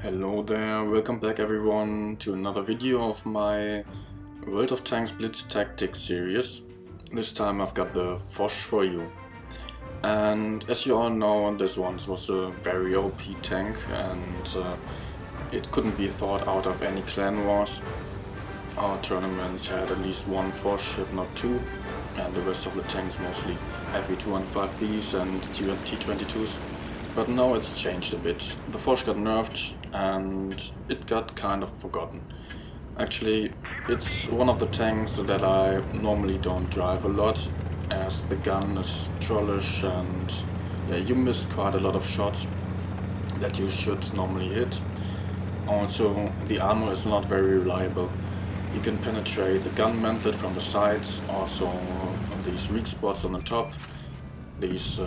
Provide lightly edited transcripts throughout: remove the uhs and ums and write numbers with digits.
Hello there, welcome back everyone to another video of my World of Tanks Blitz Tactics series. This time I've got the Foch for you. And as you all know, this one was a very OP tank and it couldn't be thought out of any clan wars. Our tournaments had at least one Foch, if not two, and the rest of the tanks mostly FE215Bs and T22s. But now it's changed a bit. The Foch got nerfed and it got kind of forgotten. Actually, it's one of the tanks that I normally don't drive a lot, as the gun is trollish and yeah, you miss quite a lot of shots that you should normally hit. Also, the armor is not very reliable. You can penetrate the gun mantlet from the sides, also these weak spots on the top, these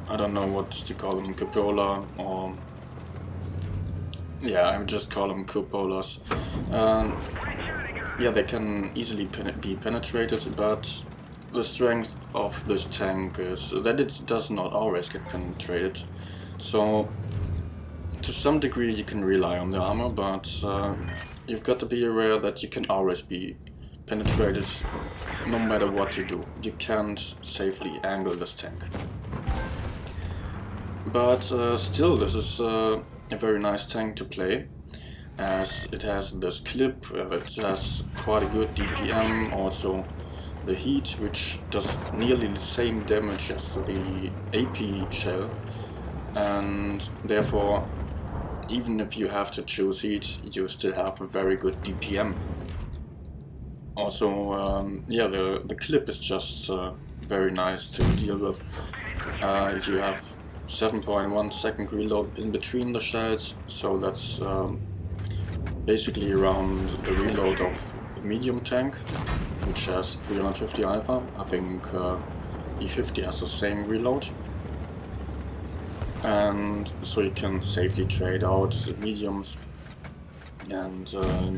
I don't know what to call them, cupola, or yeah, I would just call them cupolas. Yeah, they can easily be penetrated, but the strength of this tank is that it does not always get penetrated. So to some degree you can rely on the armor, but you've got to be aware that you can always be penetrated no matter what you do. You can't safely angle this tank. But still, this is a very nice tank to play, as it has this clip, it has quite a good DPM, also the heat, which does nearly the same damage as the AP shell, and therefore, even if you have to choose heat, you still have a very good DPM. Also, yeah, the clip is just very nice to deal with. If you have 7.1 second reload in between the shells, so that's basically around the reload of a medium tank, which has 350 alpha. I think E50 has the same reload, and so you can safely trade out mediums and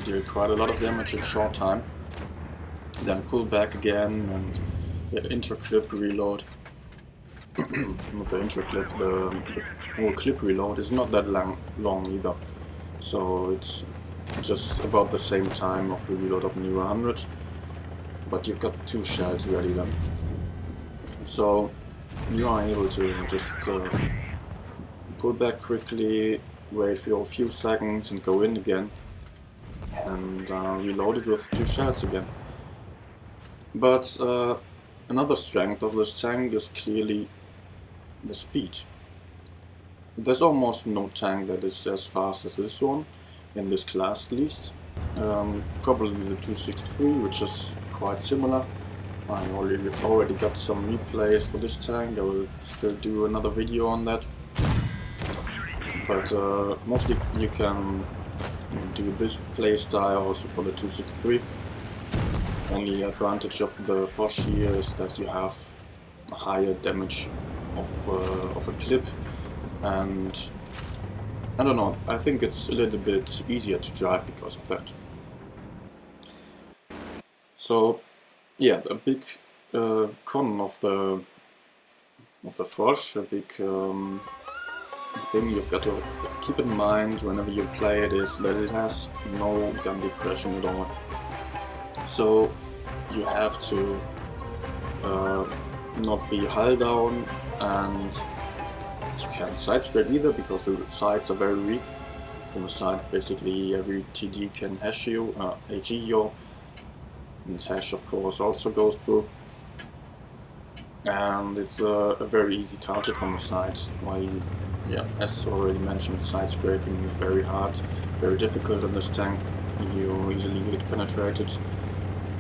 deal quite a lot of damage in a short time, then pull back again and get intra-clip reload. Not the intra-clip, the whole clip reload is not that long either, so it's just about the same time of the reload of an E100, but you've got two shells ready then. So you are able to just pull back quickly, wait for a few seconds and go in again, and reload it with two shells again. But another strength of this tank is clearly the speed. There's almost no tank that is as fast as this one, in this class at least. Probably the 263, which is quite similar. I already got some replays for this tank. I will still do another video on that. But mostly you can do this playstyle also for the 263. Only advantage of the Foch here is that you have a higher damage of a clip, and I don't know, I think it's a little bit easier to drive because of that. So yeah, a big con of the Foch, a big thing you've got to keep in mind whenever you play it is that it has no gun depression at all. So you have to not be hull down, and you can't side scrape either because the sides are very weak. From the side, basically every TD can hash you, AG you, and hash of course also goes through. And it's a very easy target from the side. Why, yeah, as already mentioned, side scraping is very hard, very difficult in this tank. You easily get penetrated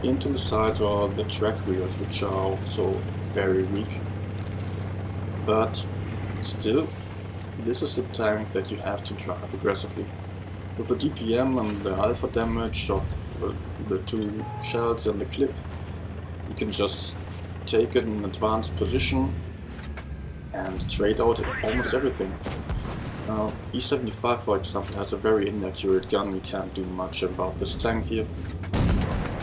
into the sides or the track wheels, which are also very weak. But still, this is a tank that you have to drive aggressively. With the DPM and the alpha damage of the two shells and the clip, you can just take it in an advanced position and trade out almost everything. E75, for example, has a very inaccurate gun. You can't do much about this tank here.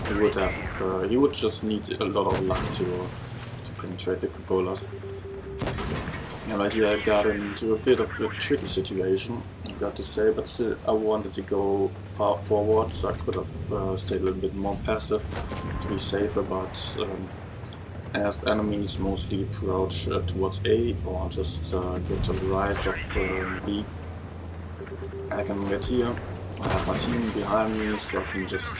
He would just need a lot of luck to penetrate the cupolas. right here I got into a bit of a tricky situation, I've got to say, but still I wanted to go forward, so I could have stayed a little bit more passive to be safer, but as enemies mostly approach towards A or just go to the right of B, I can get here, I have my team behind me, so I can just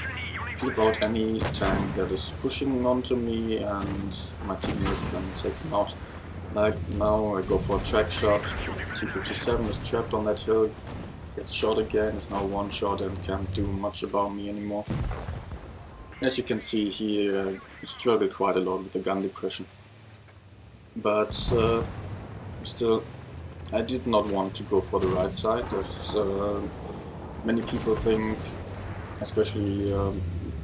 flip out any tank that is pushing onto me and my teammates can take them out. Like now I go for a track shot, T-57 is trapped on that hill, gets shot again, is now one shot and can't do much about me anymore. As you can see here, I struggled quite a lot with the gun depression. But still, I did not want to go for the right side, as many people think, especially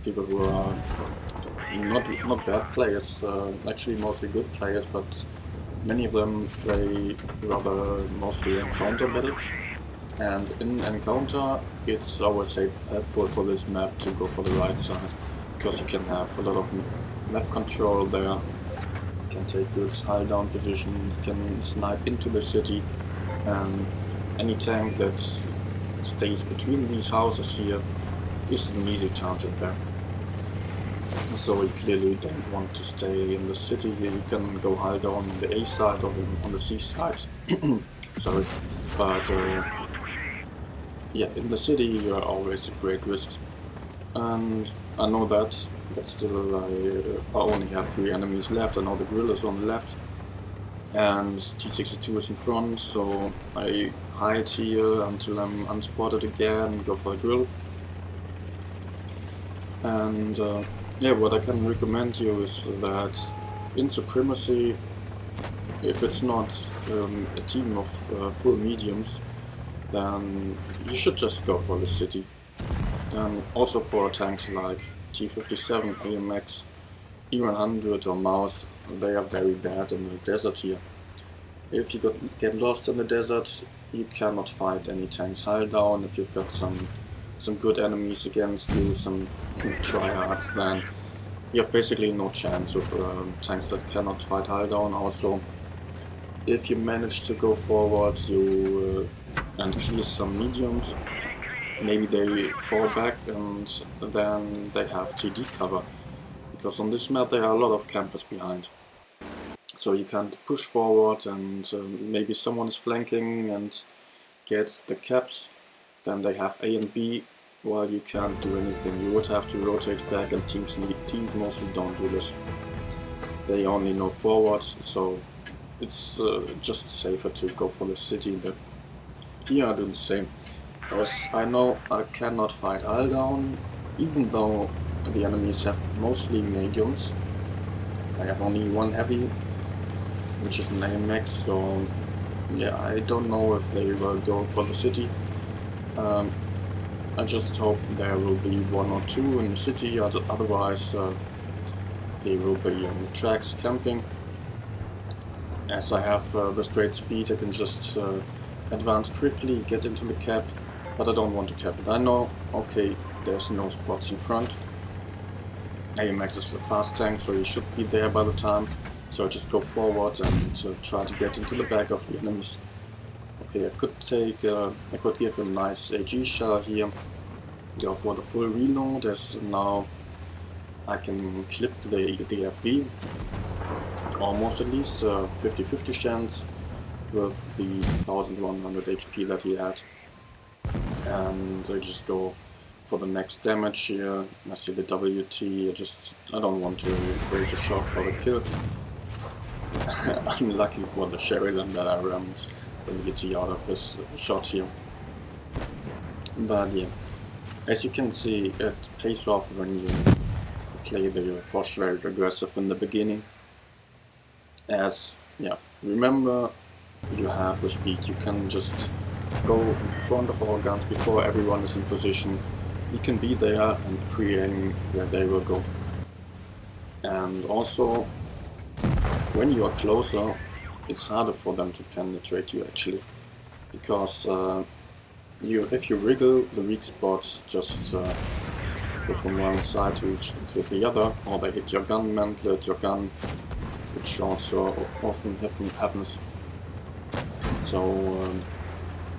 people who are not bad players, actually mostly good players, but many of them play rather mostly encounter medics, and in encounter it's always helpful for this map to go for the right side, because you can have a lot of map control there, you can take good high down positions, can snipe into the city, and any tank that stays between these houses here is an easy target there. So you clearly don't want to stay in the city here, you can go high down on the A side or on the C side, sorry, but yeah, in the city you are always a great risk, and I know that, but still I only have 3 enemies left. I know the grill is on the left and T-62 is in front, so I hide here until I'm unspotted again, go for the grill. And yeah, what I can recommend you is that in Supremacy, if it's not a team of full mediums, then you should just go for the city. And also for tanks like T-57, AMX, E-100 or Maus, they are very bad in the desert here. If you get lost in the desert, you cannot fight any tanks high down. If you've got some good enemies against you, some tryhards, then you have basically no chance with tanks that cannot fight high down. Also, if you manage to go forward and clear some mediums, maybe they fall back and then they have TD cover, because on this map there are a lot of campers behind. So you can't push forward and maybe someone is flanking and gets the caps, then they have A and B, while you can't do anything. You would have to rotate back, and teams mostly don't do this. They only know forwards, so it's just safer to go for the city. Here I do the same. As I know I cannot fight hull down, even though the enemies have mostly mediums. I have only 1 heavy, which is an AMX, so yeah, I don't know if they will go for the city. I just hope there will be 1 or 2 in the city, otherwise they will be on the tracks camping. As I have this great speed, I can just advance quickly, get into the cap, but I don't want to cap it. I know, okay, there's no spots in front. AMX is a fast tank, so he should be there by the time. So I just go forward and try to get into the back of the enemies. Okay, I could give a nice AG shell here, go for the full reload, as now I can clip the FV, almost at least 50-50 chance with the 1100 HP that he had. And I just go for the next damage here. I see the WT, I don't want to raise a shot for the kill. Unlucky for the Sheridan that I rammed WT out of this shot here. But yeah, as you can see, it pays off when you play the Foch very aggressive in the beginning. As, yeah, remember, you have the speed, you can just go in front of our guns before everyone is in position. You can be there and pre-aim where they will go. And also, when you are closer, it's harder for them to penetrate you actually, because if you wriggle, the weak spots just go from one side to the other, or they hit your gun mantlet, your gun, which also often happens. So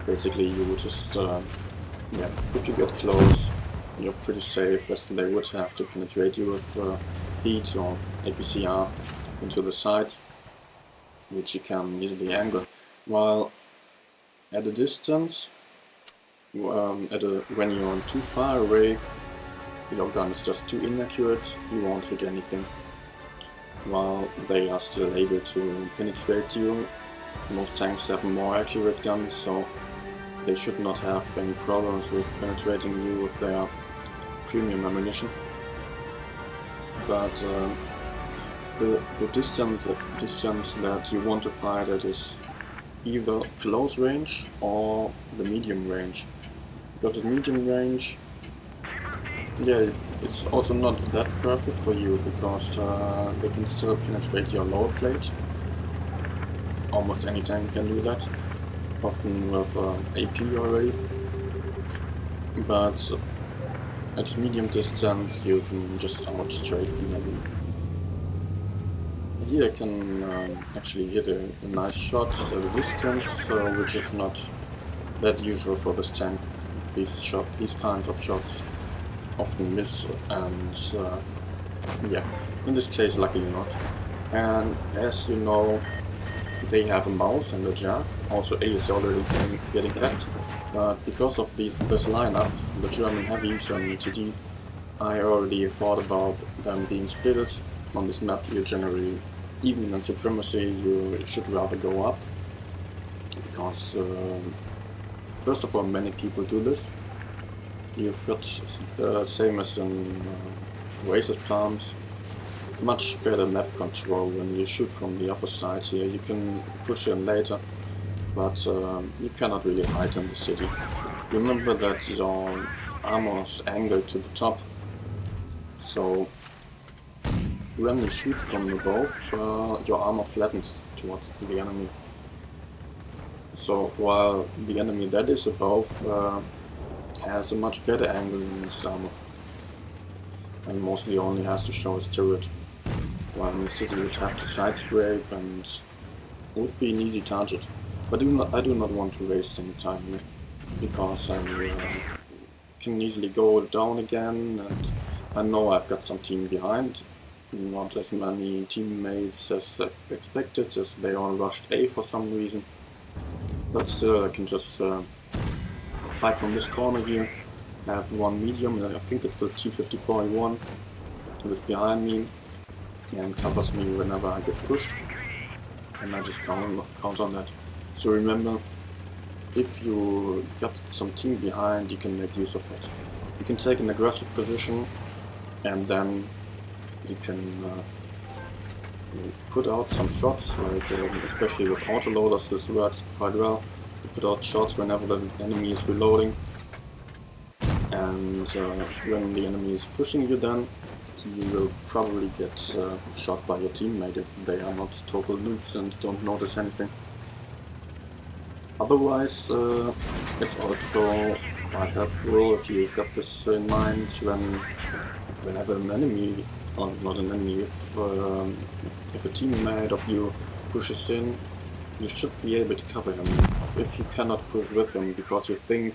basically you would just, yeah, if you get close, you're pretty safe, as they would have to penetrate you with heat or APCR into the sides, which you can easily angle. While at a distance, when you're too far away, your gun is just too inaccurate, you won't hit anything. While they are still able to penetrate you, most tanks have more accurate guns, so they should not have any problems with penetrating you with their premium ammunition. But the distance that you want to fight at is either close range or the medium range. Because at medium range, yeah, it's also not that perfect for you, because they can still penetrate your lower plate. Almost any tank can do that, often with AP already. But at medium distance you can just outstrike the enemy. Here I can actually hit a nice shot at a distance, which is not that usual for this tank. These kinds of shots often miss, and yeah, in this case luckily not. And as you know, they have a mouse and a jack. Also A is already getting hacked. But because of this lineup, the German heavies and TD, I already thought about them being split. On this map you generally, even in Supremacy, you should rather go up. Because first of all, many people do this. You've got, same as in Oasis Palms, much better map control when you shoot from the upper side here. You can push in later, but you cannot really hide in the city. Remember that your armor is angled to the top, so when you shoot from above, your armor flattens towards the enemy. So while the enemy that is above has a much better angle in his armor, and mostly only has to show his turret, while in the city you'd have to side scrape and it would be an easy target. But I do not want to waste any time here, because I can easily go down again, and I know I've got some team behind. Not as many teammates as expected, as they all rushed A for some reason. But still, I can just fight from this corner here. I have one medium, I think it's the T-54E1, who is behind me and covers me whenever I get pushed. And I just count on that. So remember, if you got some team behind, you can make use of it. You can take an aggressive position, and then you can put out some shots, like especially with autoloaders, this works quite well. You put out shots whenever the enemy is reloading, and when the enemy is pushing you, then you will probably get shot by your teammate if they are not total noobs and don't notice anything. Otherwise, it's also quite helpful if you've got this in mind whenever an enemy, or not an enemy, if a teammate of you pushes in, you should be able to cover him. If you cannot push with him because you think,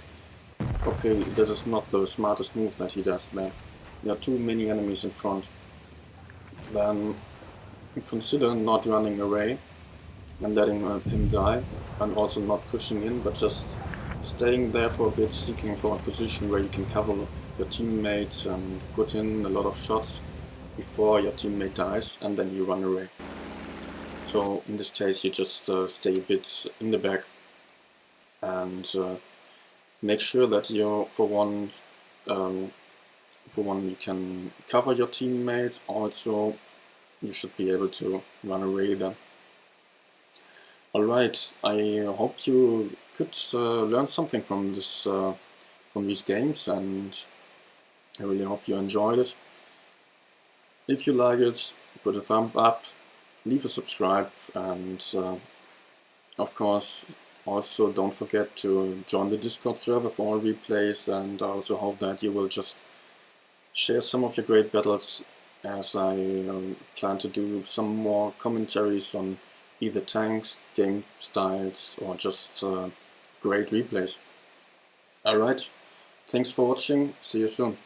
okay, this is not the smartest move that he does, then there are too many enemies in front, then consider not running away and letting him die, and also not pushing in, but just staying there for a bit, seeking for a position where you can cover your teammates and put in a lot of shots before your teammate dies, and then you run away. So in this case you just stay a bit in the back and make sure that you, for one you can cover your teammates. Also, you should be able to run away then. Alright, I hope you could learn something from these games, and I really hope you enjoyed it. If you like it, put a thumb up, leave a subscribe, and of course also don't forget to join the Discord server for all replays, and I also hope that you will just share some of your great battles, as I plan to do some more commentaries on either tanks, game styles, or just great replays. Alright, thanks for watching, see you soon.